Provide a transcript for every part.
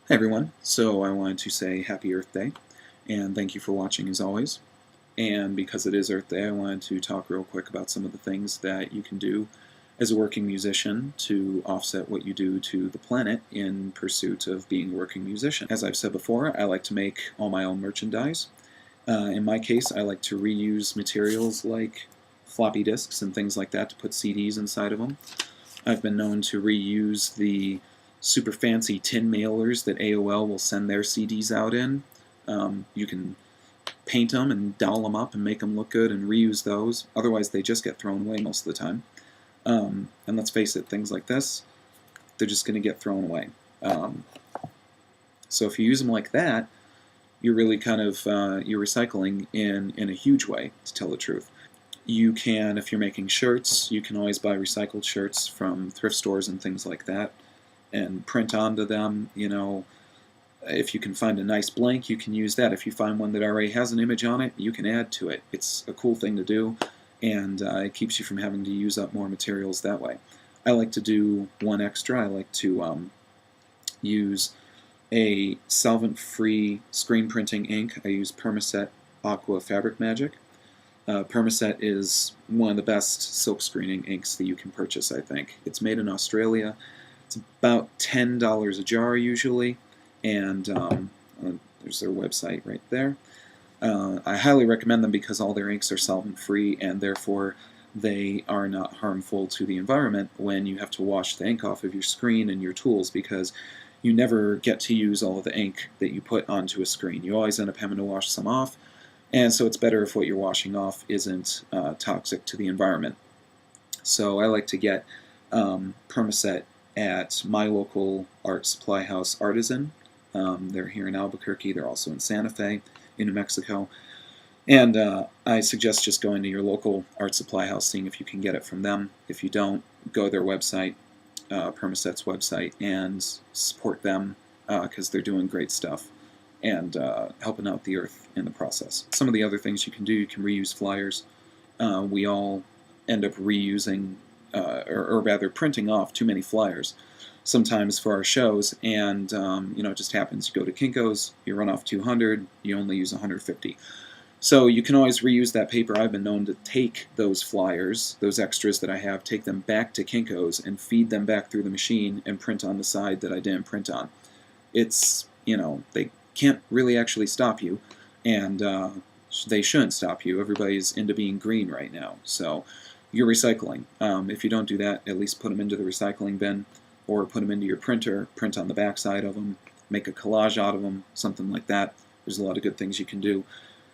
Hi everyone, so I wanted to say Happy Earth Day, and thank you for watching as always. And because it is Earth Day, I wanted to talk real quick about some of the things that you can do as a working musician to offset what you do to the planet in pursuit of being a working musician. As I've said before, I like to make all my own merchandise. In my case, I like to reuse materials like floppy disks and things like that to put CDs inside of them. I've been known to reuse the super fancy tin mailers that AOL will send their CDs out in. You can paint them and doll them up and make them look good and reuse those. Otherwise, they just get thrown away most of the time. And let's face it, things like this, they're just going to get thrown away. So if you use them like that, you're really kind of you're recycling in a huge way, to tell the truth. You can, if you're making shirts, you can always buy recycled shirts from thrift stores and things like that and print onto them. You know, if you can find a nice blank, you can use that. If you find one that already has an image on it, you can add to it. It's a cool thing to do, and it keeps you from having to use up more materials that way. I like to do one extra. I like to use a solvent-free screen printing ink. I use Permaset Aqua Fabric Magic. Permaset is one of the best silk screening inks that you can purchase, I think. It's made in Australia. It's about $10 a jar usually, and there's their website right there. I highly recommend them because all their inks are solvent-free, and therefore they are not harmful to the environment when you have to wash the ink off of your screen and your tools, because you never get to use all of the ink that you put onto a screen. You always end up having to wash some off, and so it's better if what you're washing off isn't toxic to the environment. So I like to get Permaset at my local art supply house, Artisan. They're here in Albuquerque. They're also in Santa Fe, in New Mexico. And I suggest just going to your local art supply house, seeing if you can get it from them. If you don't, go to their website, Permaset's website, and support them because they're doing great stuff and helping out the earth in the process. Some of the other things you can do, you can reuse flyers. We all end up reusing, or rather printing off too many flyers sometimes for our shows, and you know, it just happens. You go to Kinko's, you run off 200, you only use 150. So you can always reuse that paper. I've been known to take those flyers, those extras that I have, take them back to Kinko's and feed them back through the machine and print on the side that I didn't print on. It's, you know, they can't really actually stop you, and they shouldn't stop you. Everybody's into being green right now, so you're recycling. If you don't do that, at least put them into the recycling bin, or put them into your printer, print on the back side of them, make a collage out of them, something like that. There's a lot of good things you can do,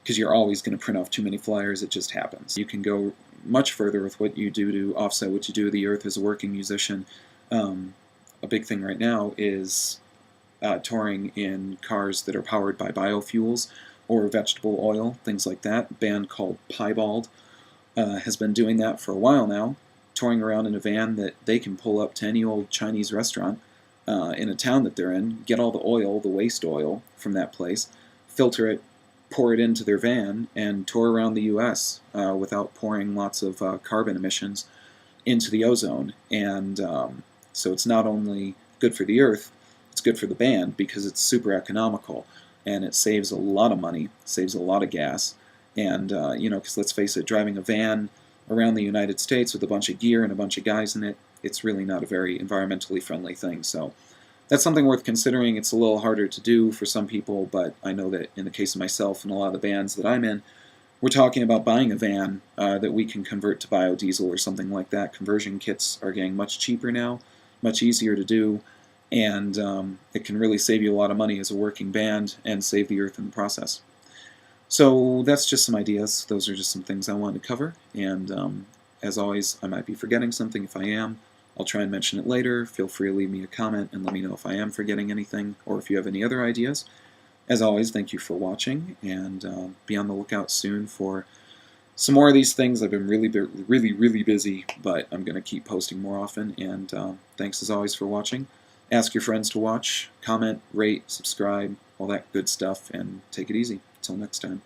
because you're always going to print off too many flyers. It just happens. You can go much further with what you do to offset what you do to the earth as a working musician. A big thing right now is touring in cars that are powered by biofuels or vegetable oil, things like that. A band called Piebald has been doing that for a while now, touring around in a van that they can pull up to any old Chinese restaurant in a town that they're in, get all the oil, the waste oil from that place, filter it, pour it into their van, and tour around the U.S. Without pouring lots of carbon emissions into the ozone. And so it's not only good for the earth, it's good for the band because it's super economical, and it saves a lot of money, saves a lot of gas. And, you know, because let's face it, driving a van around the United States with a bunch of gear and a bunch of guys in it, it's really not a very environmentally friendly thing. So that's something worth considering. It's a little harder to do for some people, but I know that in the case of myself and a lot of the bands that I'm in, we're talking about buying a van that we can convert to biodiesel or something like that. Conversion kits are getting much cheaper now, much easier to do, and it can really save you a lot of money as a working band and save the earth in the process. So that's just some ideas. Those are just some things I wanted to cover, and as always, I might be forgetting something. If I am, I'll try and mention it later. Feel free to leave me a comment and let me know if I am forgetting anything, or if you have any other ideas. As always, thank you for watching, and be on the lookout soon for some more of these things. I've been really busy, but I'm going to keep posting more often, and thanks as always for watching. Ask your friends to watch, comment, rate, subscribe, all that good stuff, and take it easy. Until next time.